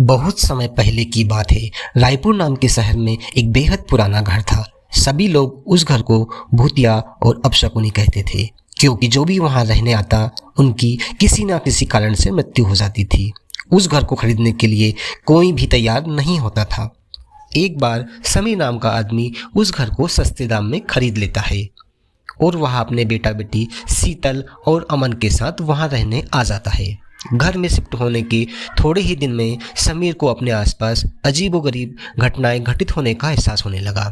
बहुत समय पहले की बात है। रायपुर नाम के शहर में एक बेहद पुराना घर था। सभी लोग उस घर को भूतिया और अपशकुनी कहते थे, क्योंकि जो भी वहां रहने आता उनकी किसी ना किसी कारण से मृत्यु हो जाती थी। उस घर को खरीदने के लिए कोई भी तैयार नहीं होता था। एक बार समीर नाम का आदमी उस घर को सस्ते दाम में खरीद लेता है और वह अपने बेटा बेटी शीतल और अमन के साथ वहां रहने आ जाता है। घर में शिफ्ट होने के थोड़े ही दिन में समीर को अपने आसपास अजीबोगरीब घटनाएं घटित होने का एहसास होने लगा।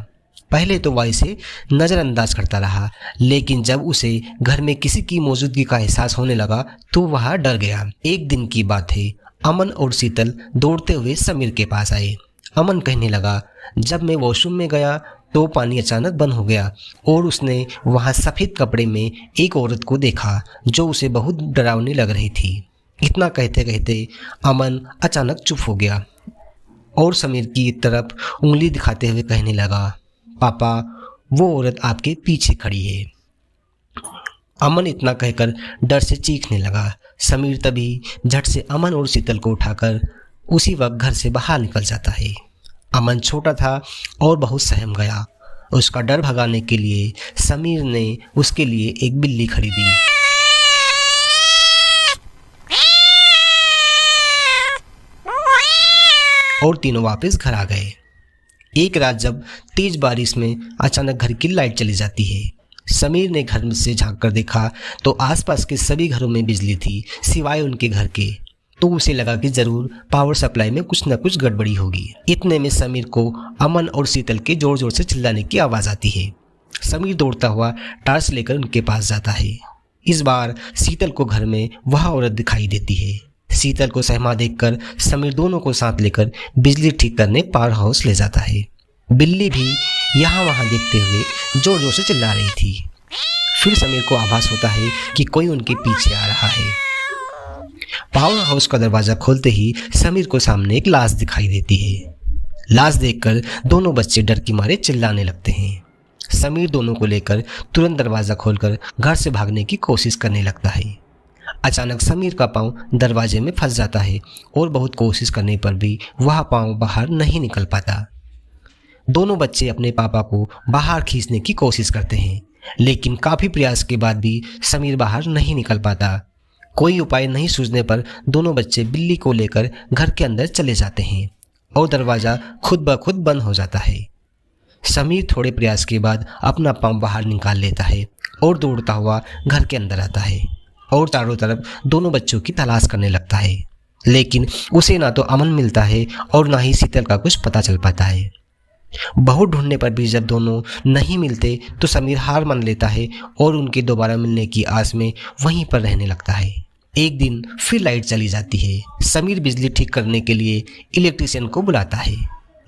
पहले तो वह इसे नज़रअंदाज करता रहा, लेकिन जब उसे घर में किसी की मौजूदगी का एहसास होने लगा तो वह डर गया। एक दिन की बात है, अमन और शीतल दौड़ते हुए समीर के पास आए। अमन कहने लगा, जब मैं वॉशरूम में गया तो पानी अचानक बंद हो गया और उसने वहाँ सफ़ेद कपड़े में एक औरत को देखा जो उसे बहुत डरावनी लग रही थी। इतना कहते कहते अमन अचानक चुप हो गया और समीर की तरफ उंगली दिखाते हुए कहने लगा, पापा, वो औरत आपके पीछे खड़ी है। अमन इतना कहकर डर से चीखने लगा। समीर तभी झट से अमन और शीतल को उठाकर उसी वक्त घर से बाहर निकल जाता है। अमन छोटा था और बहुत सहम गया। उसका डर भगाने के लिए समीर ने उसके लिए एक बिल्ली खरीदी। और तीनों वापस घर आ गए। एक रात जब तेज बारिश में अचानक घर की लाइट चली जाती है, समीर ने घर से झांक कर देखा तो आसपास के सभी घरों में बिजली थी सिवाय उनके घर के। तो उसे लगा कि जरूर पावर सप्लाई में कुछ न कुछ गड़बड़ी होगी। इतने में समीर को अमन और शीतल के जोर जोर से चिल्लाने की आवाज़ आती है। समीर दौड़ता हुआ टार्च लेकर उनके पास जाता है। इस बार शीतल को घर में वह औरत दिखाई देती है। शीतल को सहमा देखकर समीर दोनों को साथ लेकर बिजली ठीक करने पावर हाउस ले जाता है। बिल्ली भी यहाँ वहाँ देखते हुए जोर जोर से चिल्ला रही थी। फिर समीर को आभास होता है कि कोई उनके पीछे आ रहा है। पावर हाउस का दरवाज़ा खोलते ही समीर को सामने एक लाश दिखाई देती है। लाश देखकर दोनों बच्चे डर की मारे चिल्लाने लगते हैं। समीर दोनों को लेकर तुरंत दरवाज़ा खोलकर घर से भागने की कोशिश करने लगता है। अचानक समीर का पाँव दरवाजे में फंस जाता है और बहुत कोशिश करने पर भी वह पाँव बाहर नहीं निकल पाता। दोनों बच्चे अपने पापा को बाहर खींचने की कोशिश करते हैं, लेकिन काफ़ी प्रयास के बाद भी समीर बाहर नहीं निकल पाता। कोई उपाय नहीं सूझने पर दोनों बच्चे बिल्ली को लेकर घर के अंदर चले जाते हैं और दरवाज़ा खुद ब खुद बंद हो जाता है। समीर थोड़े प्रयास के बाद अपना पाँव बाहर निकाल लेता है और दौड़ता हुआ घर के अंदर आता है और चारों तरफ दोनों बच्चों की तलाश करने लगता है, लेकिन उसे ना तो अमन मिलता है और ना ही शीतल का कुछ पता चल पाता है। बहुत ढूंढने पर भी जब दोनों नहीं मिलते तो समीर हार मान लेता है और उनके दोबारा मिलने की आस में वहीं पर रहने लगता है। एक दिन फिर लाइट चली जाती है। समीर बिजली ठीक करने के लिए इलेक्ट्रीशियन को बुलाता है,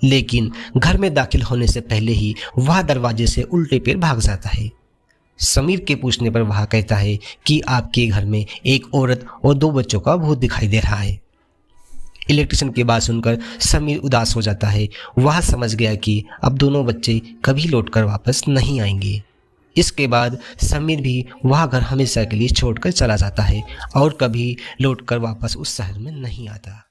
लेकिन घर में दाखिल होने से पहले ही वह दरवाजे से उल्टे पैर भाग जाता है। समीर के पूछने पर वह कहता है कि आपके घर में एक औरत और 2 बच्चों का भूत दिखाई दे रहा है। इलेक्ट्रिशियन की बात सुनकर समीर उदास हो जाता है। वह समझ गया कि अब दोनों बच्चे कभी लौटकर वापस नहीं आएंगे। इसके बाद समीर भी वह घर हमेशा के लिए छोड़कर चला जाता है और कभी लौटकर वापस उस शहर में नहीं आता।